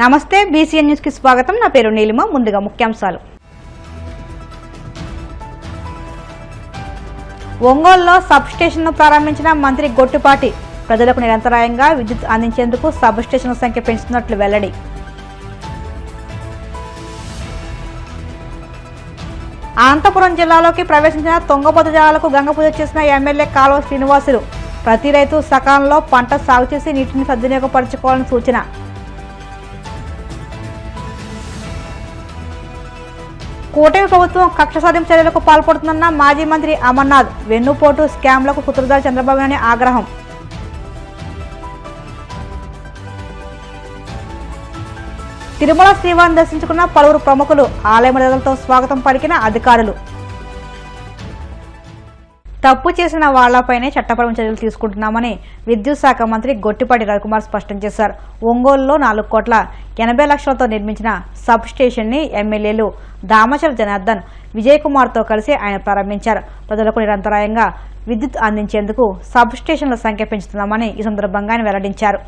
నమస్తే BCN news కి స్వాగతం. నా పేరు నీలిమ. ముందుగా ముఖ్యాంశాలు. ఒంగోలులో సబ్ స్టేషన్ను ప్రారంభించిన మంత్రి గొట్టిపాటి. ప్రజలకు నిరంతరాయంగా విద్యుత్ అందించేందుకు సబ్ స్టేషన్ల సంఖ్య పెంచుతున్నట్లు వెల్లడి. అనంతపురం జిల్లాలోకి ప్రవేశించిన తుంగభద్ర జలాలకు గంగపూజ చేసిన ఎమ్మెల్యే కాలువ శ్రీనివాసులు. ప్రతి రైతు సకాలంలో పంట సాగు చేసి నీటిని సద్వినియోగపరచుకోవాలని సూచన. కూటమి ప్రభుత్వం కక్ష సాధింపు చర్యలకు పాల్పడుతుందన్న మాజీ మంత్రి అమర్నాథ్. వెన్నుపోటు స్కామ్లకు సూత్రధారి చంద్రబాబు నాయుడు ఆగ్రహం. తిరుమల శ్రీవారిని దర్శించుకున్న పలువురు ప్రముఖులు. ఆలయ మర్యాదలతో స్వాగతం పలికిన అధికారులు. తప్పు చేసిన వాళ్లపైనే చట్టపరమైన చర్యలు తీసుకుంటున్నామని విద్యుత్ శాఖ మంత్రి గొట్టిపాటి రవికుమార్ స్పష్టం చేశారు. ఒంగోలులో 4,80,00,000తో నిర్మించిన సబ్ స్టేషన్ ని ఎమ్మెల్యేలు దామచల జనార్దన్, విజయ్ కుమార్ తో కలిసి ఆయన ప్రారంభించారు. ప్రజలకు నిరంతరాయంగా విద్యుత్ అందించేందుకు సబ్ స్టేషన్ల సంఖ్య పెంచుతున్నామని ఈ సందర్భంగా ఆయన వెల్లడించారు.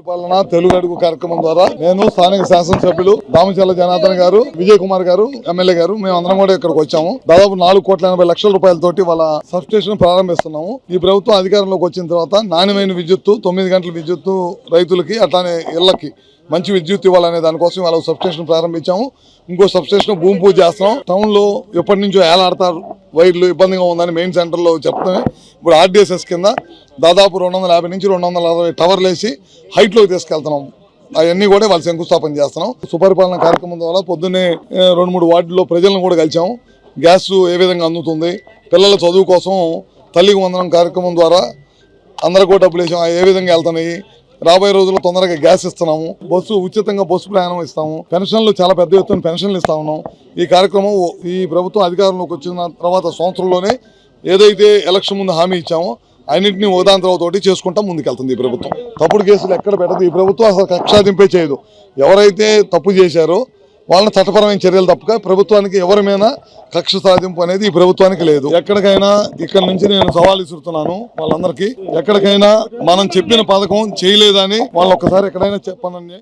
పాలన తెలుగు అడుగు కార్యక్రమం ద్వారా నేను స్థానిక శాసనసభ్యులు దామచల జనార్దన్ గారు, విజయ్ కుమార్ గారు, ఎమ్మెల్యే గారు, మేము అందరం కూడా ఇక్కడికి వచ్చాము. దాదాపు 4,80,00,000 రూపాయలతోటి వాళ్ళ సబ్ స్టేషన్ ప్రారంభిస్తున్నాము. ఈ ప్రభుత్వం అధికారంలోకి వచ్చిన తర్వాత నాణ్యమైన విద్యుత్తు, 9 గంటల విద్యుత్తు రైతులకి, అట్లానే ఇళ్లకి మంచి విద్యుత్ ఇవ్వాలనే దానికోసం వాళ్ళ సబ్ స్టేషన్ ప్రారంభించాము. ఇంకో సబ్ స్టేషన్ భూమి పూజ చేస్తున్నాం. టౌన్ లో ఎప్పటి నుంచో ఏలాడతారు వైర్లు, ఇబ్బందిగా ఉందని మెయిన్ సెంటర్ లో చెప్తే ఇప్పుడు ఆర్డీఎస్ఎస్ కింద దాదాపు 250 నుంచి 260 టవర్లు వేసి హైట్ లోకి తీసుకెళ్తున్నాం. అవన్నీ కూడా వాళ్ళు శంకుస్థాపన చేస్తున్నాం. సుపరిపాలన కార్యక్రమం ద్వారా పొద్దున్నే 2-3 వార్డుల్లో ప్రజలను కూడా కలిసాము. గ్యాస్ ఏ విధంగా అందుతుంది, పిల్లల చదువు కోసం తల్లికి వందనం కార్యక్రమం ద్వారా అందరూ కూడా డబ్బులు వేసాం, ఏ విధంగా వెళ్తున్నాయి, రాబోయే రోజుల్లో తొందరగా గ్యాస్ ఇస్తున్నాము, ఉచితంగా బస్సు ప్రయాణం ఇస్తాము, పెన్షన్లు చాలా పెద్ద ఎత్తున పెన్షన్లు ఇస్తా ఉన్నాం. ఈ కార్యక్రమం ఈ ప్రభుత్వం అధికారంలోకి వచ్చిన తర్వాత సంవత్సరంలోనే ఏదైతే ఎలక్షన్ ముందు హామీ ఇచ్చామో అన్నింటినీ ఒకదాంతరతోటి చేసుకుంటా ముందుకెళ్తుంది ఈ ప్రభుత్వం. తప్పుడు కేసులు ఎక్కడ పెట్టదు ఈ ప్రభుత్వం. అసలు కక్షాదింపే చేయదు. ఎవరైతే తప్పు చేశారో వాళ్ళని చట్టపరమైన చర్యలు తప్పక ప్రభుత్వానికి ఎవరి మీద కక్ష సాధింపు అనేది ఈ ప్రభుత్వానికి లేదు. ఎక్కడికైనా ఇక్కడ నుంచి నేను సవాల్ ఇస్తున్నాను వాళ్ళందరికీ, ఎక్కడికైనా మనం చెప్పిన పథకం చేయలేదని వాళ్ళు ఒక్కసారి ఎక్కడైనా చెప్పనని.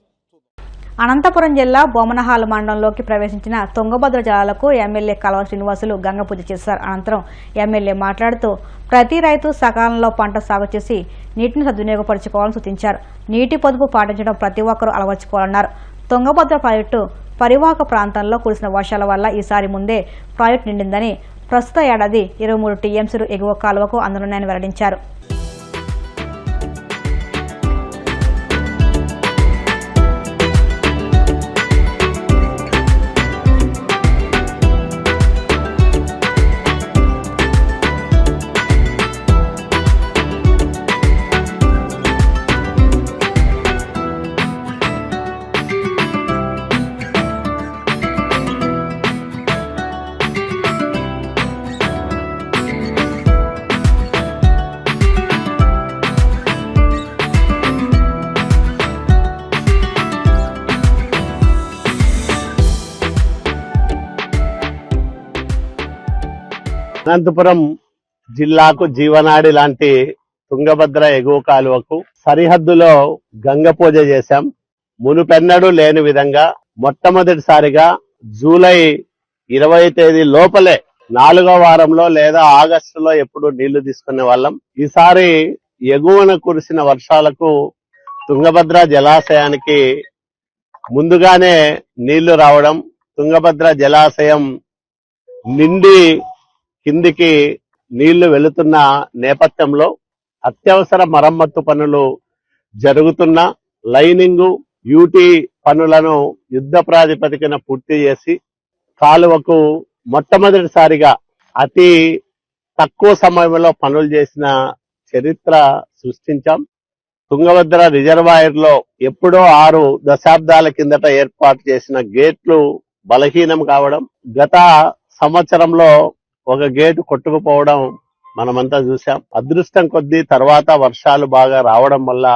అనంతపురం జిల్లా బొమ్మనహాల్ మండలంలోకి ప్రవేశించిన తుంగభద్ర జలాలకు ఎమ్మెల్యే కాలువ శ్రీనివాసులు గంగపూజ చేశారు. అనంతరం ఎమ్మెల్యే మాట్లాడుతూ ప్రతి రైతు సకాలంలో పంట సాగు చేసి నీటిని సద్వినియోగపరచుకోవాలని సూచించారు. నీటి పొదుపు పాటించడం ప్రతి ఒక్కరూ అలవర్చుకోవాలన్నారు. తుంగభద్ర ప్రాజెక్టు పరివాహక ప్రాంతాల్లో కురిసిన వర్షాల వల్ల ఈసారి ముందే ప్రాజెక్టు నిండిందని, ప్రస్తుత ఏడాది 23 టీఎంసీలు ఎగువ కాలువకు అందనున్నాయని వెల్లడించారు. అనంతపురం జిల్లాకు జీవనాడి లాంటి తుంగభద్ర ఎగువ కాలువకు సరిహద్దులో గంగ పూజ చేశాం. మునుపెన్నడూ లేని విధంగా మొట్టమొదటిసారిగా జూలై 20 తేదీ లోపలే 4వ వారంలో లేదా ఆగస్టులో ఎప్పుడు నీళ్లు తీసుకునే వాళ్ళం. ఈసారి ఎగువన కురిసిన వర్షాలకు తుంగభద్ర జలాశయానికి ముందుగానే నీళ్లు రావడం, తుంగభద్ర జలాశయం నిండి కిందికి నీళ్లు వెళుతున్న నేపథ్యంలో అత్యవసర మరమ్మత్తు పనులు జరుగుతున్న లైనింగు యూటీ పనులను యుద్ధ ప్రాతిపదికన పూర్తి చేసి కాలువకు మొట్టమొదటిసారిగా అతి తక్కువ సమయంలో పనులు చేసిన చరిత్ర సృష్టించాం. తుంగభద్ర రిజర్వాయర్ లో ఎప్పుడో 6 దశాబ్దాల కిందట ఏర్పాటు చేసిన గేట్లు బలహీనం కావడం, గత సంవత్సరంలో ఒక గేటు కొట్టుకుపోవడం మనమంతా చూసాం. అదృష్టం కొద్దీ తర్వాత వర్షాలు బాగా రావడం వల్ల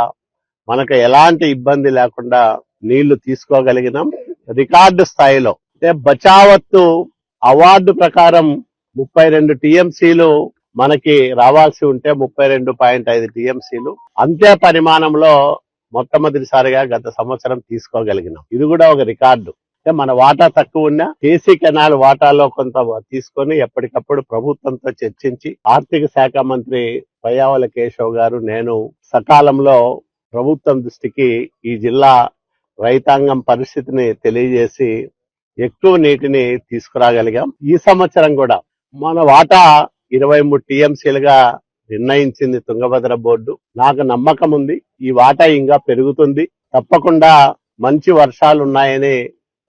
మనకు ఎలాంటి ఇబ్బంది లేకుండా నీళ్లు తీసుకోగలిగినాం. రికార్డు స్థాయిలో అంటే బచావత్తు అవార్డు ప్రకారం 32 టీఎంసీలు మనకి రావాల్సి ఉంటే 32.5 టీఎంసీలు అంతే పరిమాణంలో మొట్టమొదటిసారిగా గత సంవత్సరం తీసుకోగలిగినాం. ఇది కూడా ఒక రికార్డు. మన వాటా తక్కువ ఉన్నా కేసీ కెనాల్ వాటాలో కొంత తీసుకొని ఎప్పటికప్పుడు ప్రభుత్వంతో చర్చించి ఆర్థిక శాఖ మంత్రి పయ్యావుల కేశవ్ గారు నేను సకాలంలో ప్రభుత్వం దృష్టికి ఈ జిల్లా రైతాంగం పరిస్థితిని తెలియజేసి ఎక్కువ నీటిని తీసుకురాగలిగాం. ఈ సంవత్సరం కూడా మన వాటా 23 టీఎంసీలుగా నిర్ణయించింది తుంగభద్ర బోర్డు. నాకు నమ్మకం ఉంది ఈ వాటా ఇంకా పెరుగుతుంది. తప్పకుండా మంచి వర్షాలు ఉన్నాయని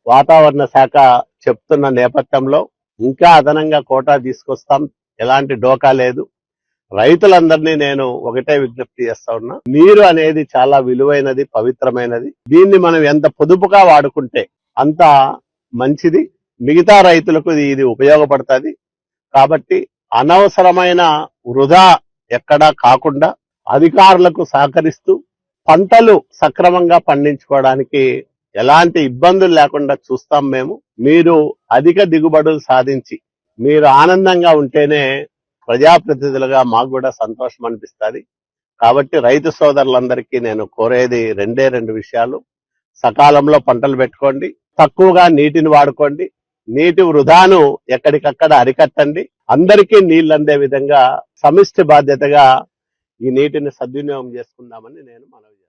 వాతావరణ శాఖ చెప్తున్న నేపథ్యంలో ఇంకా అదనంగా కోటా తీసుకొస్తాం. ఎలాంటి డోకా లేదు. రైతులందరినీ నేను ఒకటే విజ్ఞప్తి చేస్తా ఉన్నా, నీరు అనేది చాలా విలువైనది, పవిత్రమైనది. దీన్ని మనం ఎంత పొదుపుగా వాడుకుంటే అంత మంచిది. మిగతా రైతులకు ఇది ఉపయోగపడుతుంది. కాబట్టి అనవసరమైన వృధా ఎక్కడా కాకుండా అధికారులకు సహకరిస్తూ పంటలు సక్రమంగా పండించుకోవడానికి ఎలాంటి ఇబ్బందులు లేకుండా చూస్తాం. మీరు అధిక దిగుబడులు సాధించి మీరు ఆనందంగా ఉంటేనే ప్రజాప్రతినిధులుగా మాకు కూడా సంతోషం అనిపిస్తుంది. కాబట్టి రైతు సోదరులందరికీ నేను కోరేది 2 విషయాలు. సకాలంలో పంటలు పెట్టుకోండి, తక్కువగా నీటిని వాడుకోండి, నీటి వృధాను ఎక్కడికక్కడ అరికట్టండి. అందరికీ నీళ్లు అందే విధంగా సమిష్టి బాధ్యతగా ఈ నీటిని సద్వినియోగం చేసుకుందామని నేను మనవి చేస్తాను.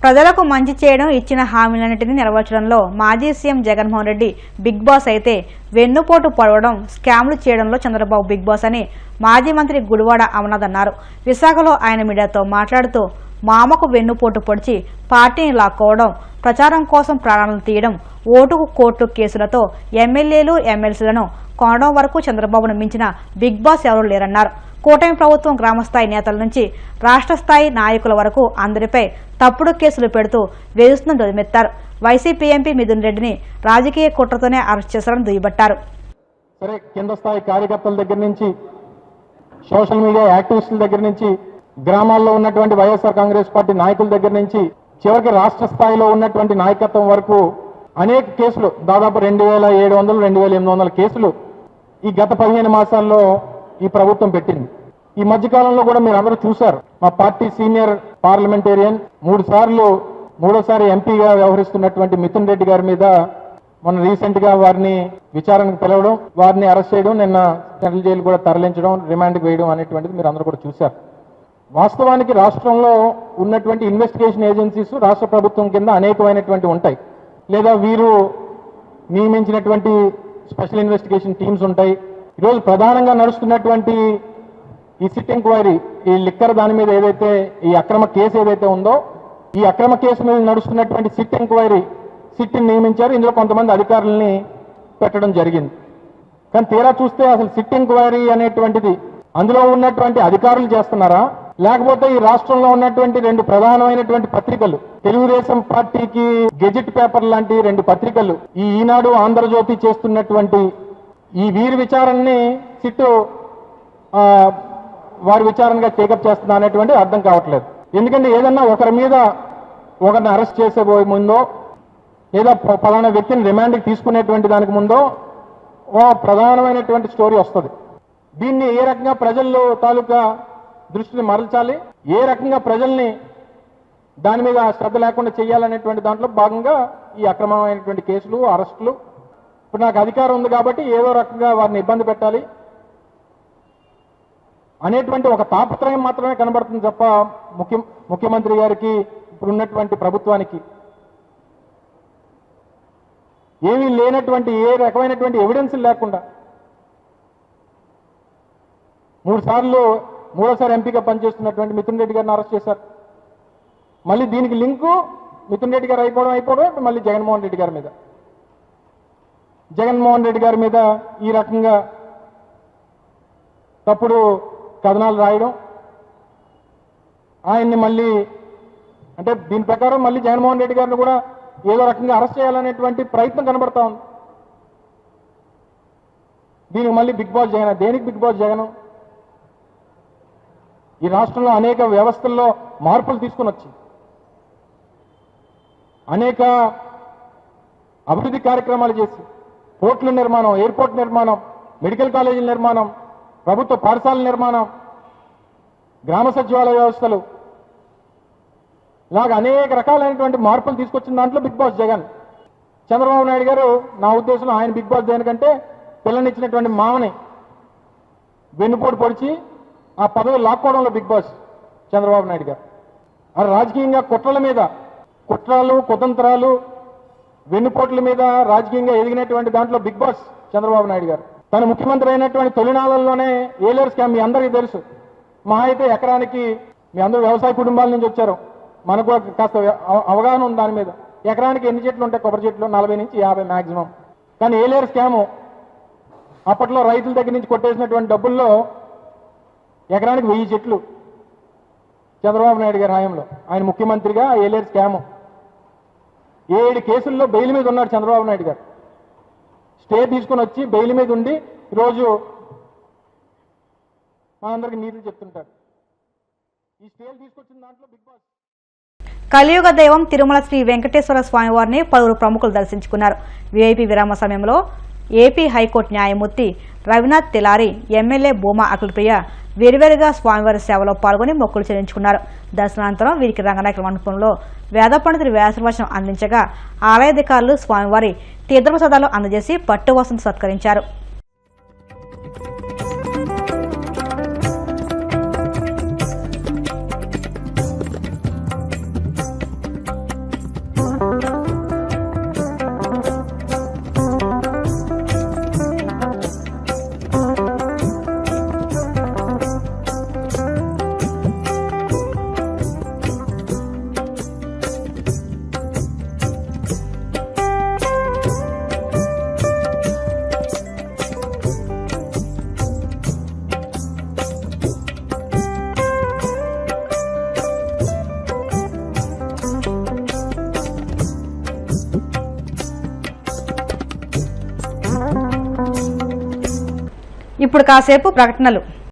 ప్రజలకు మంచి చేయడం, ఇచ్చిన హామీలన్నింటినీ నెరవేర్చడంలో మాజీ CM Jaganmohan Reddy big boss అయితే వెన్నుపోటు పడవడం, స్కామ్లు చేయడంలో చంద్రబాబు బిగ్ బాస్ అని మాజీ మంత్రి గుడివాడ అమర్నాథ్ అన్నారు. విశాఖలో ఆయన మీడియాతో మాట్లాడుతూ మామకు వెన్నుపోటు పొడిచి పార్టీని లాక్కోవడం, ప్రచారం కోసం ప్రాణాలను తీయడం, ఓటుకు కోర్టు కేసులతో ఎమ్మెల్యేలు ఎమ్మెల్సీలను కొనడం వరకు చంద్రబాబును మించిన బిగ్ బాస్ ఎవరూ లేరన్నారు. కూటమి ప్రభుత్వం గ్రామస్థాయి నేతల నుంచి రాష్ట్ర స్థాయి నాయకుల వరకు అందరిపై తప్పుడు కేసులు పెడుతూ వేధిస్తుందని ధ్వజమెత్తారు. వైసీపీ ఎంపీ మిథున్ రెడ్డిని రాజకీయ కుట్రతోనే అరెస్ట్ చేశారని దుయ్యబట్టారు. సరే, కింద స్థాయి కార్యకర్తల దగ్గర నుంచి, సోషల్ మీడియా యాక్టివిస్టుల దగ్గర నుంచి, గ్రామాల్లో ఉన్నటువంటి వైఎస్ఆర్ కాంగ్రెస్ పార్టీ నాయకుల దగ్గర నుంచి చివరికి రాష్ట్ర స్థాయిలో ఉన్నటువంటి నాయకత్వం వరకు అనేక కేసులు, దాదాపు 2700, 2800 కేసులు ఈ గత 15 మాసాల్లో ఈ ప్రభుత్వం పెట్టింది. ఈ మధ్యకాలంలో కూడా మీరు అందరూ చూశారు, మా పార్టీ సీనియర్ పార్లమెంటేరియన్ 3 సార్లు, మూడోసారి ఎంపీగా వ్యవహరిస్తున్నటువంటి మిథున్ రెడ్డి గారి మీద మొన్న రీసెంట్ గా వారిని విచారణకు పిలవడం, వారిని అరెస్ట్ చేయడం, నిన్న సెంట్రల్ జైలు కూడా తరలించడం, రిమాండ్కి వేయడం అనేటువంటిది మీరు అందరూ కూడా చూశారు. వాస్తవానికి రాష్ట్రంలో ఉన్నటువంటి ఇన్వెస్టిగేషన్ ఏజెన్సీస్ రాష్ట్ర ప్రభుత్వం కింద అనేకమైనటువంటి ఉంటాయి, లేదా వీరు నియమించినటువంటి స్పెషల్ ఇన్వెస్టిగేషన్ టీమ్స్ ఉంటాయి. ఈరోజు ప్రధానంగా నడుస్తున్నటువంటి ఈ సిట్ ఎంక్వైరీ, ఈ లిక్కర్ దాని మీద ఏదైతే ఈ అక్రమ కేసు ఏదైతే ఉందో, ఈ అక్రమ కేసు మీద నడుస్తున్నటువంటి సిట్ ఎంక్వైరీ, సిట్ని నియమించారు. ఇందులో కొంతమంది అధికారులని పెట్టడం జరిగింది. కానీ తీరా చూస్తే అసలు సిట్ ఎంక్వైరీ అనేటువంటిది అందులో ఉన్నటువంటి అధికారులు చేస్తున్నారా, లేకపోతే ఈ రాష్ట్రంలో ఉన్నటువంటి 2 ప్రధానమైనటువంటి పత్రికలు, తెలుగుదేశం పార్టీకి గెజెట్ పేపర్ లాంటి 2 పత్రికలు, ఈ ఈనాడు, ఆంధ్రజ్యోతి చేస్తున్నటువంటి ఈ వీరి విచారణని సిట్టు వారి విచారణగా టేకప్ చేస్తున్నా అనేటువంటి అర్థం కావట్లేదు. ఎందుకంటే ఏదన్నా ఒకరి మీద ఒకరిని అరెస్ట్ చేసేబోయే ముందో, లేదా పలానా వ్యక్తిని రిమాండ్కి తీసుకునేటువంటి దానికి ముందో ఓ ప్రధానమైనటువంటి స్టోరీ వస్తుంది. దీన్ని ఏ రకంగా ప్రజల్లో తాలూకా దృష్టిని మరల్చాలి, ఏ రకంగా ప్రజల్ని దాని మీద శ్రద్ధ లేకుండా చేయాలనేటువంటి దాంట్లో భాగంగా ఈ అక్రమమైనటువంటి కేసులు, అరెస్టులు. ఇప్పుడు నాకు అధికారం ఉంది కాబట్టి ఏదో రకంగా వారిని ఇబ్బంది పెట్టాలి అనేటువంటి ఒక తాపత్రయం మాత్రమే కనబడుతుంది తప్ప ముఖ్యమంత్రి గారికి, ఇప్పుడున్నటువంటి ప్రభుత్వానికి ఏమీ లేనటువంటి, ఏ రకమైనటువంటి ఎవిడెన్స్ లేకుండా మూడోసారి ఎంపీగా పనిచేస్తున్నటువంటి మిథున్ రెడ్డి గారిని అరెస్ట్ చేశారు. మళ్ళీ దీనికి లింకు మిథున్ రెడ్డి గారు అయిపోవడం మళ్ళీ జగన్మోహన్ రెడ్డి గారి మీద. జగన్మోహన్ రెడ్డి గారి మీద ఈ రకంగా తప్పుడు కథనాలు రాయడం, ఆయన్ని మళ్ళీ అంటే దీని ప్రకారం మళ్ళీ జగన్మోహన్ రెడ్డి గారిని కూడా ఏదో రకంగా అరెస్ట్ చేయాలనేటువంటి ప్రయత్నం కనబడతా ఉంది. దీనికి మళ్ళీ బిగ్ బాస్ జగన్. దేనికి బిగ్ బాస్ జగన్? ఈ రాష్ట్రంలో అనేక వ్యవస్థల్లో మార్పులు తీసుకుని వచ్చి అనేక అభివృద్ధి కార్యక్రమాలు చేసి పోర్టుల నిర్మాణం, ఎయిర్పోర్ట్ నిర్మాణం, మెడికల్ కాలేజీల నిర్మాణం, ప్రభుత్వ పాఠశాలల నిర్మాణం, గ్రామ సచివాలయ వ్యవస్థలు, ఇలాగ అనేక రకాలైనటువంటి మార్పులు తీసుకొచ్చిన దాంట్లో బిగ్ బాస్ జగన్. చంద్రబాబు నాయుడు గారు నా ఉద్దేశంలో ఆయన బిగ్ బాస్ జగన్ కంటే పిల్లనిచ్చినటువంటి మామని వెన్నుపోటు పొడిచి ఆ పదవి లాక్కోవడంలో బిగ్ బాస్ చంద్రబాబు నాయుడు గారు. అది రాజకీయంగా కుట్రల మీద, కుట్రలు, కుతంత్రాలు, వెన్నుపోట్ల మీద రాజకీయంగా ఎదిగినటువంటి దాంట్లో బిగ్ బాస్ చంద్రబాబు నాయుడు గారు. తను ముఖ్యమంత్రి అయినటువంటి తొలినాళ్లలోనే ఏలేరు స్కామ్ మీ అందరికీ తెలుసు. మా అయితే ఎకరానికి, మీ అందరూ వ్యవసాయ కుటుంబాల నుంచి వచ్చారు, మనకు కాస్త అవగాహన ఉంది దాని మీద. ఎకరానికి ఎన్ని చెట్లు ఉంటాయి? కొబ్బరి చెట్లు 40 నుంచి 50 మ్యాక్సిమం. కానీ ఏలేరు స్కాము అప్పట్లో రైతుల దగ్గర నుంచి కొట్టేసినటువంటి డబ్బుల్లో ఎకరానికి 1000 చెట్లు చంద్రబాబు నాయుడు గారి హయాంలో ఆయన ముఖ్యమంత్రిగా ఏలేరు స్కాము. 7 కేసుల్లో బెయిల్ మీద ఉన్నాడు చంద్రబాబు నాయుడు గారు. స్టే తీసుకుని వచ్చి బెయిల్ మీద ఉండి ఈరోజు మనందరికీ నీతులు చెప్తుంటారు. ఈ స్టేలు తీసుకొచ్చిన దాంట్లో బిగ్ బాస్. కలియుగ దైవం తిరుమల శ్రీ వెంకటేశ్వర స్వామివారిని పలువురు ప్రముఖులు దర్శించుకున్నారు. వీఐపీ విరామ సమయంలో ఏపీ హైకోర్టు న్యాయమూర్తి రవినాథ్ తిలారి, ఎమ్మెల్యే భూమా అఖిలప్రియ వేరువేరుగా స్వామివారి సేవలో పాల్గొని మొక్కులు చెల్లించుకున్నారు. దర్శనానంతరం వీరికి రంగనాయకుల మండపంలో వేద పండితులు వ్యాసవచనం అందించగా ఆలయాధికారులు స్వామివారి తీర్థప్రసాదాలు అందజేసి పట్టు వసంత సత్కరించారు. ఇప్పుడు కాసేపు ప్రకటనలు.